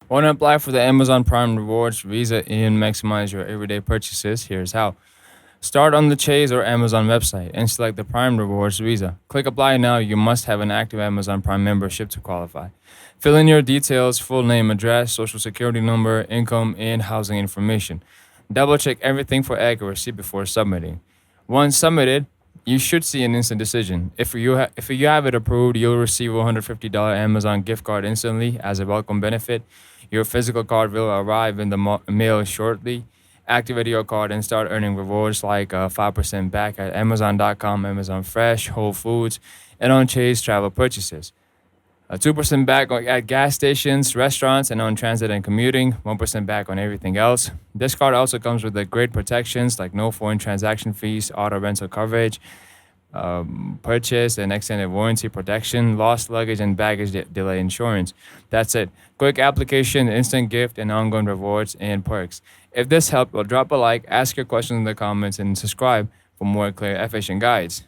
Want to apply for the Amazon Prime Rewards Visa and maximize your everyday purchases? Here's how. Start on the Chase or Amazon website and select the Prime Rewards Visa. Click Apply now. You must have an active Amazon Prime membership to qualify. Fill in your details, full name, address, social security number, income, and housing information. Double check everything for accuracy before submitting. Once submitted, you should see an instant decision. If you have it approved, you'll receive a $150 Amazon gift card instantly as a welcome benefit. Your physical card will arrive in the mail shortly. Activate your card and start earning rewards like 5% back at Amazon.com, Amazon Fresh, Whole Foods, and on Chase travel purchases. 2% back at gas stations, restaurants, and on transit and commuting. 1% back on everything else. This card also comes with the great protections like no foreign transaction fees, auto rental coverage, purchase and extended warranty protection, lost luggage, and baggage delay insurance. That's it. Quick application, instant gift, and ongoing rewards and perks. If this helped, well, drop a like, ask your questions in the comments, and subscribe for more clear, efficient guides.